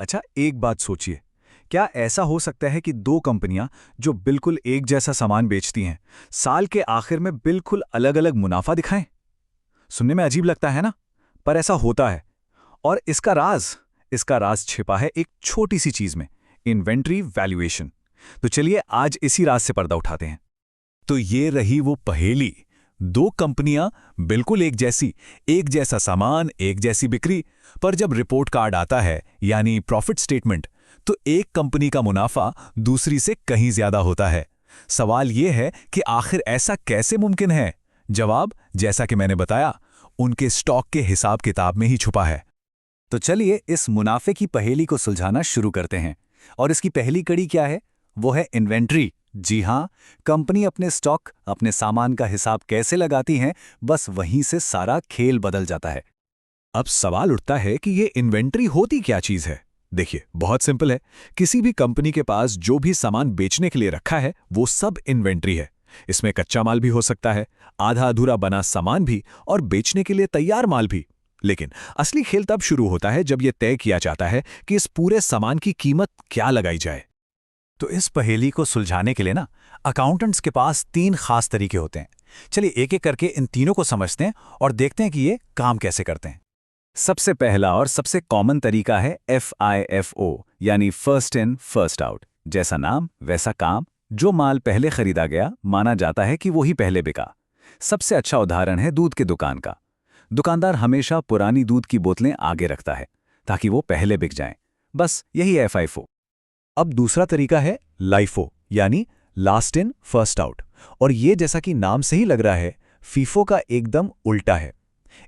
अच्छा, एक बात सोचिए, क्या ऐसा हो सकता है कि दो कंपनियां जो बिल्कुल एक जैसा सामान बेचती हैं, साल के आखिर में बिल्कुल अलग-अलग मुनाफा दिखाएं? सुनने में अजीब लगता है ना? पर ऐसा होता है। और इसका राज छिपा है एक छोटी सी चीज में, इन्वेंट्री वैल्यूएशन। तो चलिए आज इसी राज से पर्दा उठाते हैं। तो ये रही वो पहेली। दो कंपनियां बिल्कुल एक जैसा सामान, एक जैसी बिक्री, पर जब रिपोर्ट कार्ड आता है यानी प्रॉफिट स्टेटमेंट, तो एक कंपनी का मुनाफा दूसरी से कहीं ज्यादा होता है। सवाल ये है कि आखिर ऐसा कैसे मुमकिन है? जवाब, जैसा कि मैंने बताया, उनके स्टॉक के हिसाब किताब में ही छुपा है। तो चलिए इस मुनाफे की पहेली को सुलझाना शुरू करते हैं। और इसकी पहली कड़ी क्या है? वो है इन्वेंट्री। जी हाँ, कंपनी अपने स्टॉक, अपने सामान का हिसाब कैसे लगाती हैं, बस वहीं से सारा खेल बदल जाता है। अब सवाल उठता है कि ये इन्वेंट्री होती क्या चीज है? देखिए, बहुत सिंपल है। किसी भी कंपनी के पास जो भी सामान बेचने के लिए रखा है, वो सब इन्वेंट्री है। इसमें कच्चा माल भी हो सकता है, आधा अधूरा बना सामान भी, और बेचने के लिए तैयार माल भी। लेकिन असली खेल तब शुरू होता है जब यह तय किया जाता है कि इस पूरे सामान की कीमत क्या लगाई जाए। तो इस पहेली को सुलझाने के लिए ना, अकाउंटेंट्स के पास तीन खास तरीके होते हैं। चलिए एक एक करके इन तीनों को समझते हैं और देखते हैं कि ये काम कैसे करते हैं। सबसे पहला और सबसे कॉमन तरीका है FIFO, यानी फर्स्ट इन फर्स्ट आउट। जैसा नाम वैसा काम। जो माल पहले खरीदा गया, माना जाता है कि वो ही पहले बिका। सबसे अच्छा उदाहरण है दूध की दुकान का। दुकानदार हमेशा पुरानी दूध की बोतलें आगे रखता है ताकि वो पहले बिक जाएं। बस यही है FIFO। अब दूसरा तरीका है LIFO, यानी लास्ट इन फर्स्ट आउट। और ये जैसा कि नाम से ही लग रहा है, फीफो का एकदम उल्टा है।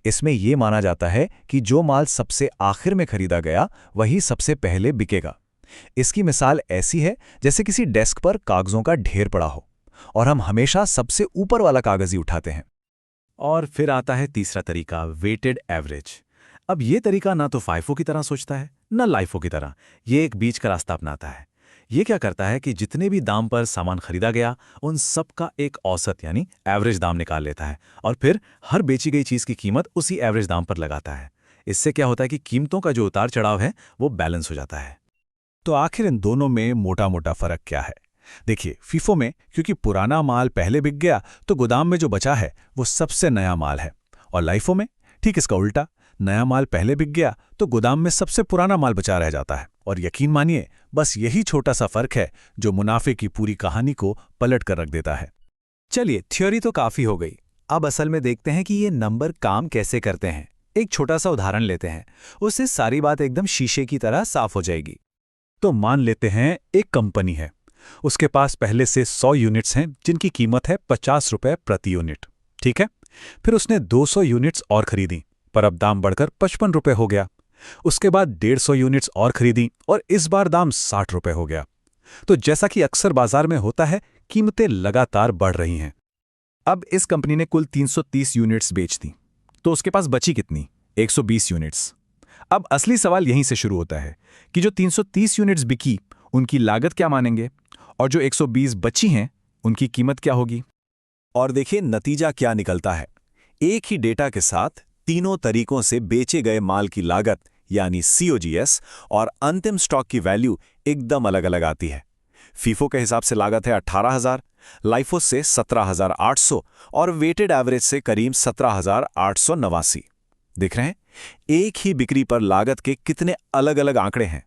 इसमें यह माना जाता है कि जो माल सबसे आखिर में खरीदा गया, वही सबसे पहले बिकेगा। इसकी मिसाल ऐसी है जैसे किसी डेस्क पर कागजों का ढेर पड़ा हो और हम हमेशा सबसे ऊपर वाला कागज ही उठाते हैं। और फिर आता है तीसरा तरीका, वेटेड एवरेज। अब यह तरीका ना तो फाइफो की तरह सोचता है, ना लाइफो की तरह। यह एक बीच का रास्ता अपनाता है। ये क्या करता है कि जितने भी दाम पर सामान खरीदा गया, उन सब का एक औसत यानी एवरेज दाम निकाल लेता है और फिर हर बेची गई चीज की कीमत उसी एवरेज दाम पर लगाता है। इससे क्या होता है कि कीमतों का जो उतार चढ़ाव है वो बैलेंस हो जाता है। तो आखिर इन दोनों में मोटा मोटा फर्क क्या है? देखिए, फीफो में क्योंकि पुराना माल पहले बिक गया, तो गोदाम में जो बचा है वो सबसे नया माल है। और लाइफो में ठीक इसका उल्टा, नया माल पहले बिक गया तो गोदाम में सबसे पुराना माल बचा रह जाता है। और यकीन मानिए, बस यही छोटा सा फर्क है जो मुनाफे की पूरी कहानी को पलट कर रख देता है। चलिए, थ्योरी तो काफी हो गई। अब असल में देखते हैं कि ये नंबर काम कैसे करते हैं। एक छोटा सा उदाहरण लेते हैं, उससे सारी बात एकदम शीशे की तरह साफ हो जाएगी। तो मान लेते हैं एक कंपनी है, उसके पास पहले से 100 यूनिट्स हैं जिनकी कीमत है 50 रुपए प्रति यूनिट। ठीक है, फिर उसने 200 यूनिट्स और खरीदी, पर अब दाम बढ़कर 55 रुपए हो गया। उसके बाद 150 यूनिट्स और खरीदी और इस बार दाम 60 रुपए हो गया। तो जैसा कि अक्सर बाजार में होता है, कीमतें लगातार बढ़ रही हैं। अब इस कंपनी ने कुल 330 यूनिट्स बेच दी, तो उसके पास बची कितनी? 120 यूनिट्स। अब असली सवाल यहीं से शुरू होता है कि जो 330 यूनिट्स बिकी, उनकी लागत क्या मानेंगे, और जो 120 बची हैं, उनकी कीमत क्या होगी? और देखिए नतीजा क्या निकलता है। एक ही डेटा के साथ तीनों तरीकों से बेचे गए माल की लागत यानी COGS और अंतिम स्टॉक की वैल्यू एकदम अलग अलग आती है। फीफो के हिसाब से लागत है 18,000, लाइफो से 17,800 और वेटेड एवरेज से करीब 17,889। दिख रहे हैं, एक ही बिक्री पर लागत के कितने अलग अलग आंकड़े हैं।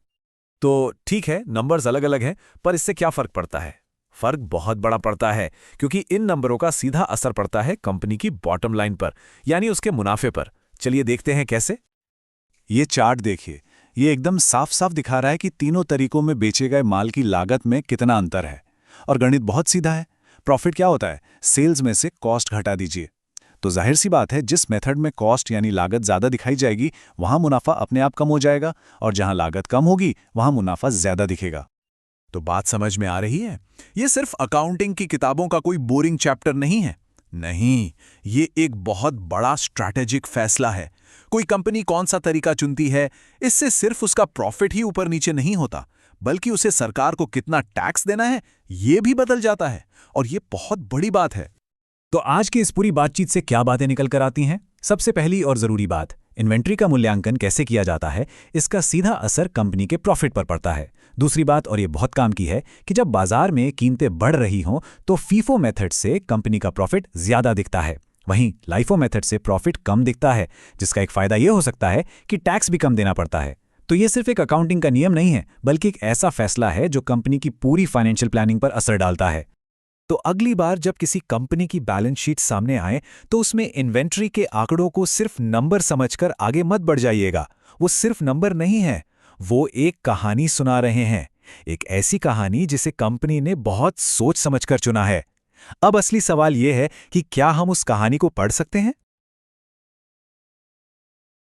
तो ठीक है, नंबर्स अलग अलग हैं, पर इससे क्या फर्क पड़ता है? फर्क बहुत बड़ा पड़ता है, क्योंकि इन नंबरों का सीधा असर पड़ता है कंपनी की बॉटम लाइन पर, यानी उसके मुनाफे पर। चलिए देखते हैं कैसे। ये चार्ट देखिए, ये एकदम साफ साफ दिखा रहा है कि तीनों तरीकों में बेचे गए माल की लागत में कितना अंतर है। और गणित बहुत सीधा है। प्रॉफिट क्या होता है? सेल्स में से कॉस्ट घटा दीजिए। तो जाहिर सी बात है, जिस मेथड में कॉस्ट यानी लागत ज्यादा दिखाई जाएगी, वहां मुनाफा अपने आप कम हो जाएगा, और जहां लागत कम होगी वहां मुनाफा ज्यादा दिखेगा। तो बात समझ में आ रही है? ये सिर्फ अकाउंटिंग की किताबों का कोई बोरिंग चैप्टर नहीं है। नहीं, ये एक बहुत बड़ा स्ट्रैटेजिक फैसला है। कोई कंपनी कौन सा तरीका चुनती है, इससे सिर्फ उसका प्रॉफिट ही ऊपर नीचे नहीं होता, बल्कि उसे सरकार को कितना टैक्स देना है, ये भी बदल जाता है। और ये बहुत बड़ी बात है। तो आज की इस पूरी बातचीत से क्या बातें निकल कर आती हैं? सबसे पहली और जरूरी बात, इन्वेंट्री का मूल्यांकन कैसे किया जाता है, इसका सीधा असर कंपनी के प्रॉफिट पर पड़ता है। दूसरी बात, और ये बहुत काम की है, कि जब बाजार में कीमतें बढ़ रही हों तो फीफो मेथड से कंपनी का प्रॉफिट ज्यादा दिखता है, वहीं लाइफो मेथड से प्रॉफिट कम दिखता है, जिसका एक फायदा ये हो सकता है कि टैक्स भी कम देना पड़ता है। तो ये सिर्फ एक अकाउंटिंग का नियम नहीं है, बल्कि एक ऐसा फैसला है जो कंपनी की पूरी फाइनेंशियल प्लानिंग पर असर डालता है। तो अगली बार जब किसी कंपनी की बैलेंस शीट सामने आए तो उसमें इन्वेंट्री के आंकड़ों को सिर्फ नंबर समझकर आगे मत बढ़ जाइएगा। वो सिर्फ नंबर नहीं है, वो एक कहानी सुना रहे हैं, एक ऐसी कहानी जिसे कंपनी ने बहुत सोच समझकर चुना है। अब असली सवाल यह है कि क्या हम उस कहानी को पढ़ सकते हैं?